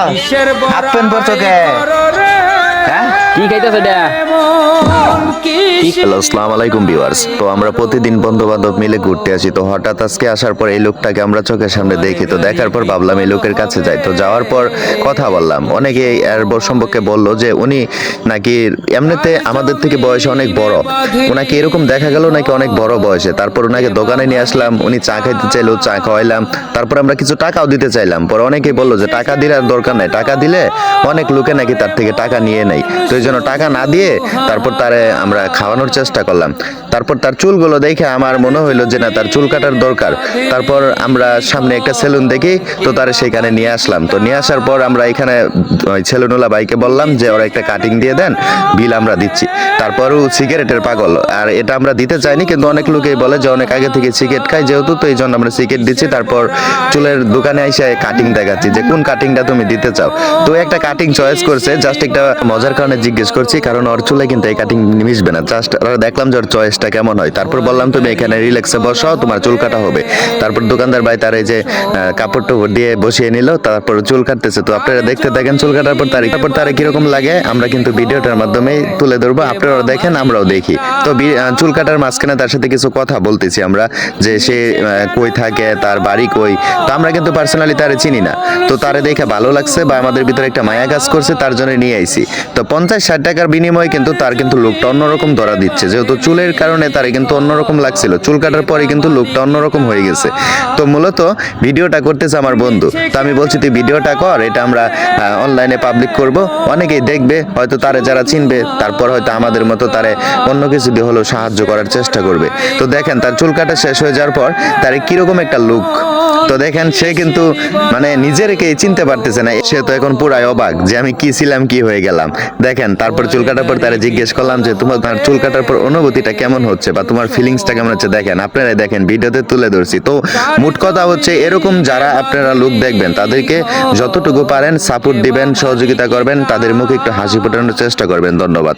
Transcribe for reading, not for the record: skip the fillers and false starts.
Half pant পরছো কে? হ্যাঁ, কি খাইতেছ এটা? হ্যালো, আসসালামু আলাইকুম ভিউয়ার্স। তো আমরা প্রতিদিন বন্ধু বান্ধব মিলে ঘুরতে আসি। তো হঠাৎ আজকে আসার পর এই লোকটাকে আমরা চোখের সামনে দেখি। তো দেখার পর ভাবলাম এই লোকের কাছে যাই। তো যাওয়ার পর কথা বললাম, অনেকে এর সম্পর্কে বললো যে উনি নাকি এমনিতে আমাদের থেকে বয়সে অনেক বড়, ওনাকে এরকম দেখা গেল নাকি অনেক বড় বয়সে। তারপর ওনাকে দোকানে নিয়ে আসলাম, উনি চা খাইতে চাইলো, চা খাওয়াইলাম। তারপর আমরা কিছু টাকাও দিতে চাইলাম। পরে অনেকেই বললো যে টাকা দিলে আর দরকার নাই, টাকা দিলে অনেক লোকে নাকি তার থেকে টাকা নিয়ে নেয়। তো এই জন্য টাকা না দিয়ে তারপর তারে আমরা খাওয়ানোর চেষ্টা করলাম। তারপর তার চুলগুলো দেখে আমার মনে হইলো যে না, তার চুল কাটার দরকার। তারপর আমরা সামনে একটা সেলুন দেখি, তো তারে সেখানে নিয়ে আসলাম। তো নিয়ে আসার পর আমরা এখানে ওই সেলুনওয়ালা ভাইকে বললাম যে ওরা একটা কাটিং দিয়ে দেন, বিল আমরা দিচ্ছি। তারপরও সিগারেটের পাগল, আর এটা আমরা দিতে চাইনি, কিন্তু অনেক লোকেই বলে যে অনেক আগে থেকে সিগারেট খাই যেহেতু, তো এই জন্য আমরা সিগারেট দিচ্ছি। তারপর চুলের দোকানে এসে কাটিং দেখাচ্ছি যে কোন কাটিংটা তুমি দিতে চাও। তো একটা কাটিং চয়েস করছে, জাস্ট একটা মজার কারণে জিজ্ঞেস করছি, কারণ ওর চুলে কিন্তু এই কাটিং মিশবে না। জাস্ট দেখলাম যে ওর চয়েসটা কেমন হয়। তারপর বললাম তুমি এখানে রিল্যাক্সে বসো, তোমার চুল কাটা হবে। তারপর দোকানদার ভাই তার এই যে কাপড় টাপড় দিয়ে বসিয়ে নিল, তারপর চুল কাটতেছে। তো আপনারা দেখতে দেখেন চুল কাটার পর তার কিরকম লাগে আমরা কিন্তু ভিডিওটার মাধ্যমে তুলে ধরবো, আপনারা দেখেন আমরাও দেখি। তো চুল কাটার মাঝখানে তার সাথে কিছু কথা বলতেছি আমরা, যে সে কই থাকে, তার বাড়ি কই। তো আমরা কিন্তু পার্সোনালি তারে চিনি না, তো তারে দেখে ভালো লাগছে বা আমাদের ভিতরে একটা মায়া কাজ করছে, তার জন্য নিয়ে আইছি। তো 50-60 টাকার বিনিময়ে কিন্তু তার কিন্তু লুকটা অন্যরকম ধরা দিচ্ছে, যেহেতু চুলের কারণে তার কিন্তু অন্যরকম লাগছিল। চুল কাটার পরে কিন্তু লুকটা অন্যরকম হয়ে গেছে। তো মূলত ভিডিওটা করতেছে আমার বন্ধু। তো আমি বলছি তুই ভিডিওটা কর, এটা আমরা অনলাইনে পাবলিক করব, অনেকেই দেখবে, হয়তো তারে যারা চিনবে তারপর হয়তো আমাদের মতো তারে অন্য কিছু দিয়ে হলেও সাহায্য করার চেষ্টা করবে। তো দেখেন তার চুল কাটা শেষ হয়ে যাওয়ার পর তার কিরকম একটা লুক। তো দেখেন সে কিন্তু মানে নিজেরকে চিনতে পারতেছে না, সে তো এখন পুরাই অবাক যে আমি কি ছিলাম, কি হয়ে গেলাম। দেখেন তারপর চুল কাটার পর তারা জিজ্ঞেস করলাম যে তোমার চুল কাটার পর অনুভূতিটা কেমন হচ্ছে বা তোমার ফিলিংসটা কেমন হচ্ছে। দেখেন আপনারা দেখেন, ভিডিওতে তুলে ধরছি। তো মোট কথা হচ্ছে এরকম যারা আপনারা লুক দেখবেন তাদেরকে যতটুকু পারেন সাপোর্ট দিবেন, সহযোগিতা করবেন, তাদের মুখে একটু হাসি ফোটানোর চেষ্টা করবেন। ধন্যবাদ।